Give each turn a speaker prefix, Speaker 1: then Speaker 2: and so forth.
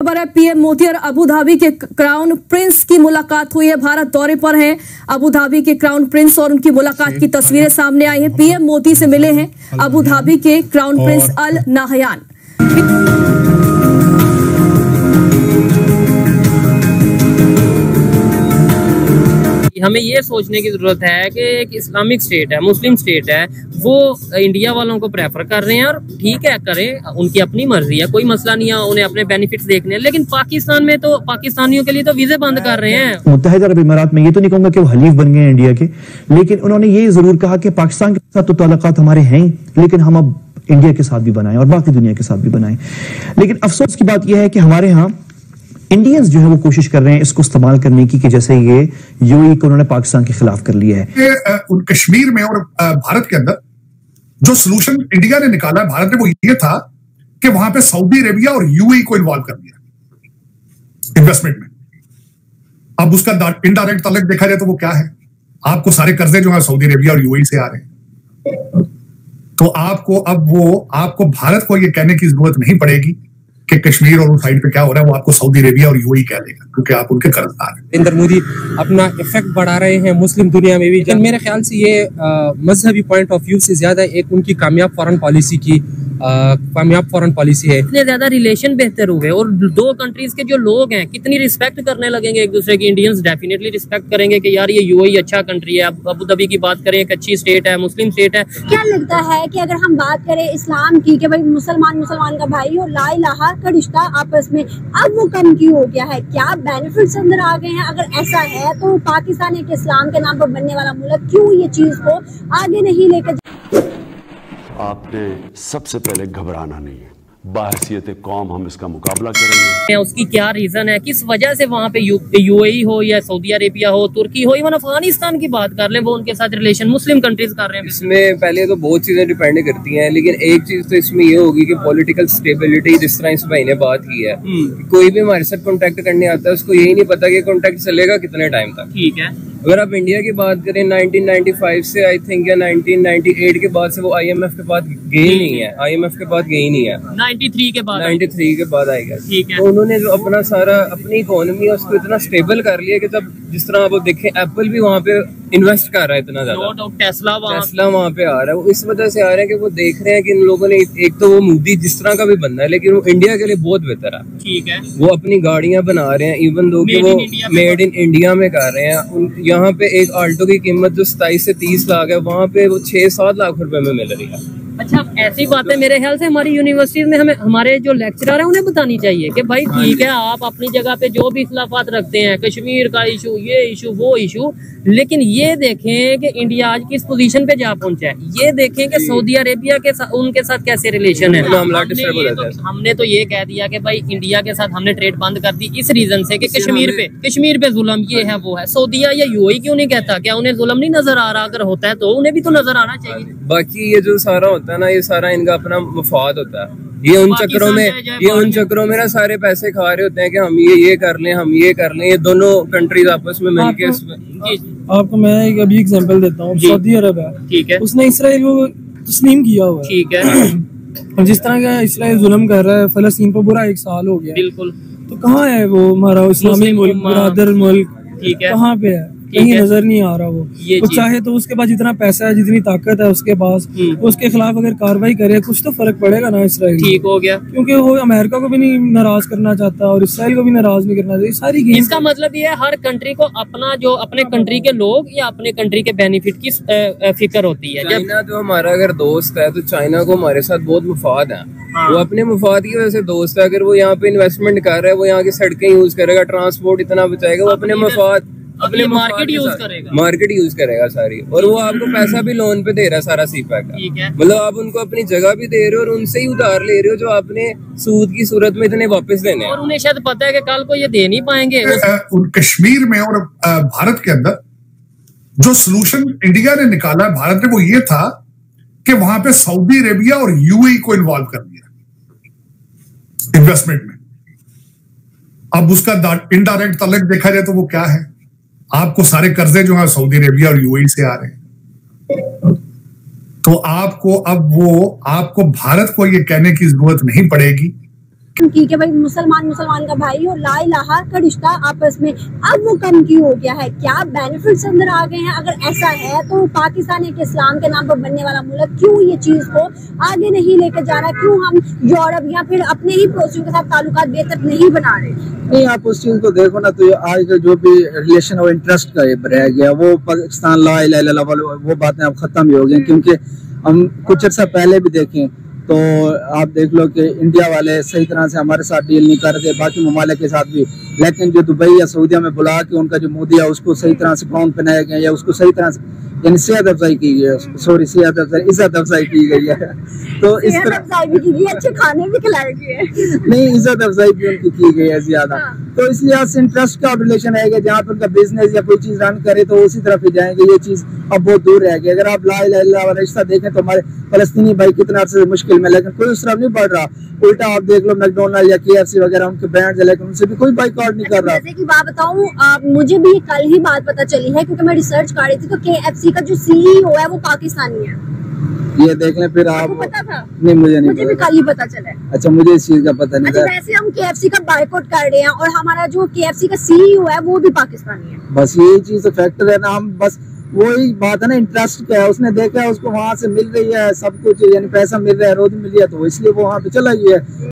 Speaker 1: खबर है, पीएम मोदी और अबू धाबी के क्राउन प्रिंस की मुलाकात हुई है। भारत दौरे पर है अबू धाबी के क्राउन प्रिंस और उनकी मुलाकात की तस्वीरें सामने आई हैं। पीएम मोदी से मिले हैं अबू धाबी के क्राउन प्रिंस अल नाहयान।
Speaker 2: हमें ये सोचने की जरूरत है कि एक इस्लामिक स्टेट है, मुस्लिम स्टेट है, वो इंडिया वालों को प्रेफर कर रहे हैं और ठीक है, करें, उनकी अपनी मर्जी है, कोई मसला नहीं है, उन्हें अपने बेनिफिट्स देखने हैं। लेकिन पाकिस्तान में तो पाकिस्तानियों के लिए तो वीजे बंद कर रहे हैं।
Speaker 3: मुत्तहिदा अरब इमारात में ये तो नहीं कहूंगा कि वो हलीफ बन गए इंडिया के, लेकिन उन्होंने ये जरूर कहा कि पाकिस्तान के साथ तो ताल्लुकात हमारे हैं, लेकिन हम अब इंडिया के साथ भी बनाएं और बाकी दुनिया के साथ भी बनाएं। लेकिन अफसोस की बात यह है कि हमारे यहाँ इंडियंस जो है वो कोशिश कर रहे हैं इसको इस्तेमाल करने की, कि जैसे ये यूएई को उन्होंने पाकिस्तान के खिलाफ कर लिया है।
Speaker 4: कश्मीर में और भारत के अंदर जो सोल्यूशन इंडिया ने निकाला है भारत ने, वो ये था कि वहां पे सऊदी अरेबिया और यूएई को इन्वॉल्व कर दिया इन्वेस्टमेंट में। अब उसका इनडायरेक्ट ताल्लुक देखा जाए तो वो क्या है, आपको सारे कर्जे जो है सऊदी अरेबिया और यूएई से आ रहे हैं, तो आपको भारत को ये कहने की जरूरत नहीं पड़ेगी कि कश्मीर और उस साइड पे क्या हो रहा है, वो आपको सऊदी अरेबिया और यूएई कह देगा, क्योंकि आप उनके कर्जदार हैं।
Speaker 5: नरेंद्र मोदी अपना इफेक्ट बढ़ा रहे हैं मुस्लिम दुनिया में भी। मेरे ख्याल से ये मजहबी पॉइंट ऑफ व्यू से ज्यादा एक उनकी कामयाब फॉरेन पॉलिसी है।
Speaker 2: इतने ज्यादा रिलेशन बेहतर हुए और दो कंट्रीज के जो लोग हैं कितनी रिस्पेक्ट करने लगेंगे एक दूसरे की। इंडियंस डेफिनेटली रिस्पेक्ट करेंगे कि यार ये यूएई अच्छा कंट्री है। अबू धाबी की बात करें, एक अच्छी स्टेट है, मुस्लिम स्टेट है।
Speaker 6: क्या लगता है कि अगर हम बात करें इस्लाम की, कि भाई मुसलमान का भाई और ला इलाहा का रिश्ता आपस में अब वो कम क्यों हो गया है? क्या बेनिफिट्स अंदर आ गए हैं? अगर ऐसा है तो पाकिस्तान एक इस्लाम के नाम पर बनने वाला मुल्क क्यों ये चीज को आगे नहीं लेकर?
Speaker 7: आपने सबसे पहले घबराना नहीं है, बाहसियत कौम हम इसका मुकाबला करेंगे।
Speaker 2: उसकी क्या रीजन है, किस वजह से वहाँ पे यूएई हो या सऊदी अरेबिया हो, तुर्की हो, इवन अफगानिस्तान की बात कर लें, वो उनके साथ रिलेशन मुस्लिम कंट्रीज कर रहे हैं।
Speaker 5: इसमें पहले तो बहुत चीजें डिपेंड करती हैं, लेकिन एक चीज तो इसमें ये होगी कि पॉलिटिकल स्टेबिलिटी, जिस तरह इस भाई ने बात की है, कोई भी हमारे साथ कॉन्टेक्ट करने आता है उसको यही नहीं पता कि कॉन्टेक्ट चलेगा कितने टाइम तक।
Speaker 2: ठीक है,
Speaker 5: अगर आप इंडिया की बात करें 1995 से आई थिंक या 1998 के बाद से वो आईएमएफ के बाद गए ही नहीं है, आईएमएफ के बाद गए ही नहीं है।
Speaker 2: 93 के बाद आएगा।
Speaker 5: ठीक है, तो उन्होंने जो अपना सारा अपनी इकोनॉमी है उसको इतना स्टेबल कर लिया कि जब जिस तरह आप देखें एप्पल भी वहाँ पे इन्वेस्ट कर रहा है इतना ज्यादा,
Speaker 2: टेस्ला
Speaker 5: वहाँ पे आ रहा है। वो इस वजह से आ रहा है कि वो देख रहे हैं कि इन लोगों ने, एक तो वो मोदी जिस तरह का भी बनना है लेकिन वो इंडिया के लिए बहुत बेहतर है।
Speaker 2: ठीक है,
Speaker 5: वो अपनी गाड़ियां बना रहे हैं, इवन दो कि वो मेड इन इंडिया में कर रहे हैं। यहाँ पे एक आल्टो की कीमत जो 27 से 30 लाख है, वहाँ पे वो 6-7 लाख रुपए में मिल रही है।
Speaker 2: अच्छा, ऐसी बातें मेरे ख्याल से हमारी यूनिवर्सिटीज में हमें, हमारे जो लेक्चरर हैं उन्हें बतानी चाहिए कि भाई ठीक है, आप अपनी जगह पे जो भी इख्लाफात रखते हैं, कश्मीर का इशू, ये इशू, वो इशू, लेकिन ये देखें कि इंडिया आज किस पोजीशन पे जा पहुंचा है। ये देखें कि सऊदी अरेबिया के साथ, उनके साथ कैसे रिलेशन है। हमने तो ये कह दिया कि भाई इंडिया के साथ हमने ट्रेड बंद कर दी इस रीजन से कि कश्मीर पे जुल्म ये है वो है। सऊदीया या यूएई क्यों नहीं कहता? क्या उन्हें जुल्म नहीं नजर आ रहा? अगर होता है तो उन्हें भी तो नजर आना चाहिए।
Speaker 5: बाकी ये जो सारा होता है ना, ये सारा इनका अपना मफाद होता है। ये उन चक्रों में ना सारे पैसे खा रहे होते हैं कि हम ये कर लें, हम ये कर लें। ये दोनों कंट्रीज आपस में मिलके
Speaker 8: आपको मैं एक अभी एग्जांपल देता हूँ। सऊदी अरब है,
Speaker 2: ठीक है,
Speaker 8: उसने इसराइल को तस्लीम किया हुआ है।
Speaker 2: ठीक है,
Speaker 8: जिस तरह का इसराइल जुल्म कर रहा है फलस्तीन पर, पूरा 1 साल हो गया।
Speaker 2: बिल्कुल,
Speaker 8: तो कहाँ है वो हमारा इस्लामी मुल्क, बरादर मुल्क?
Speaker 2: ठीक है,
Speaker 8: कहाँ पे है? कहीं नजर नहीं आ रहा। वो चाहे तो उसके पास जितना पैसा है, जितनी ताकत है उसके पास, उसके खिलाफ अगर कार्रवाई करे कुछ तो फर्क पड़ेगा ना इसराइल।
Speaker 2: ठीक हो गया,
Speaker 8: क्योंकि वो अमेरिका को भी नहीं नाराज करना चाहता और इसराइल को भी नाराज नहीं करना चाहिए। सारी
Speaker 2: इसका मतलब ये है हर कंट्री को अपना, जो अपने कंट्री के लोग या अपने कंट्री के बेनिफिट की फिक्र होती है।
Speaker 5: चाइना तो हमारा अगर दोस्त है तो चाइना को हमारे साथ बहुत मुफाद है। वो अपने मुफाद की वजह से दोस्त है। अगर वो यहाँ पे इन्वेस्टमेंट कर रहा है, वो यहाँ की सड़कें यूज करेगा, ट्रांसपोर्ट इतना बचाएगा, वो अपने मुफाद, अपने मार्केट यूज करेगा सारी, और वो आपको पैसा भी लोन पे दे रहा है सारा सीपैक का। मतलब आप उनको अपनी जगह भी दे रहे हो और उनसे ही उधार ले रहे हो, जो आपने सूद की सूरत में इतने वापस देने हैं।
Speaker 2: और उन्हें शायद पता है कि कल को ये दे नहीं पाएंगे।
Speaker 4: कश्मीर में और भारत के अंदर जो सोल्यूशन इंडिया ने निकाला है भारत ने, वो ये था कि वहां पे सऊदी अरेबिया और यूएई को इन्वॉल्व कर दिया इन्वेस्टमेंट में। अब उसका इनडायरेक्ट ताल्लुक देखा जाए तो वो क्या है, आपको सारे कर्जे जो है सऊदी अरेबिया और यूएई से आ रहे हैं, तो आपको भारत को ये कहने की जरूरत नहीं पड़ेगी
Speaker 6: की कि भाई मुसलमान का भाई और ला इलाहा का रिश्ता आपस में, अब वो कम क्यों हो गया है? क्या बेनिफिट्स अंदर आ गए हैं? अगर ऐसा है तो पाकिस्तान एक इस्लाम के नाम पर बनने वाला मुल्क क्यों ये चीज को आगे नहीं लेकर जा रहा? क्यों हम यूरोप या फिर अपने ही पड़ोसियों के साथ ताल्लुकात बेहतर नहीं बना रहे?
Speaker 9: नहीं, आप उस चीज को देखो ना, तो आज का जो भी रिलेशन और इंटरेस्ट का रह गया वो पाकिस्तान ला इलाहा इल्लल्लाह वो बातें अब खत्म ही हो गई। क्योंकि हम कुछ अर्सा पहले भी देखें तो आप देख लो कि इंडिया वाले सही तरह से हमारे साथ डील नहीं कर रहे, बाकी ममालिक के साथ भी। लेकिन जो दुबई या सऊदीया में बुला के उनका जो मोदी है उसको सही तरह से क्राउन पहनाया गया या उसको सही तरह से यानी सेहत अफजाई की गई है, सॉरी सेहत अफजाई, इज्जत अफजाई की गई है। तो इस तरह
Speaker 6: अच्छे खाने भी खिलाए गए
Speaker 9: नहीं, इज्जत अफजाई भी उनकी की गई है ज्यादा। तो इस लिहाज से इंटरेस्ट का रिलेशन है, जहाँ पे उनका बिजनेस या कोई चीज रन करे तो उसी तरफ ही जाएंगे। ये चीज अब बहुत दूर रह गई। अगर आप ला इलाहा इल्लल्लाह वाला रिश्ता देखें तो हमारे फलस्तीनी भाई कितना अर्से मुश्किल में, लेकिन कोई उस तरफ नहीं बढ़ रहा। उल्टा आप देख लो मैकडोनल्ड या KFC वगैरह उनके ब्रांड है, लेकिन उनसे भी कोई बाइकआउट नहीं कर रहा।
Speaker 6: जैसे कि बात बताऊं, मुझे भी कल ही बात पता चली है क्योंकि मैं रिसर्च कर रही थी, तो KFC का जो CEO है वो पाकिस्तानी है।
Speaker 9: ये देख लें फिर आप।
Speaker 6: पता था?
Speaker 9: नहीं, मुझे
Speaker 6: भी कल ही पता चला है।
Speaker 9: अच्छा, मुझे इस चीज का पता नहीं था।
Speaker 6: वैसे हम KFC का बाइकआउट कर रहे हैं और हमारा जो KFC का CEO है वो भी पाकिस्तानी है।
Speaker 9: बस यही चीज तो फैक्टर है ना। हम बस वही बात है ना, इंटरेस्ट क्या है, उसने देखा है उसको वहां से मिल रही है सब कुछ, यानी पैसा मिल रहा है, रोटी मिल रही है, तो इसलिए वो वहां पे चला गया है।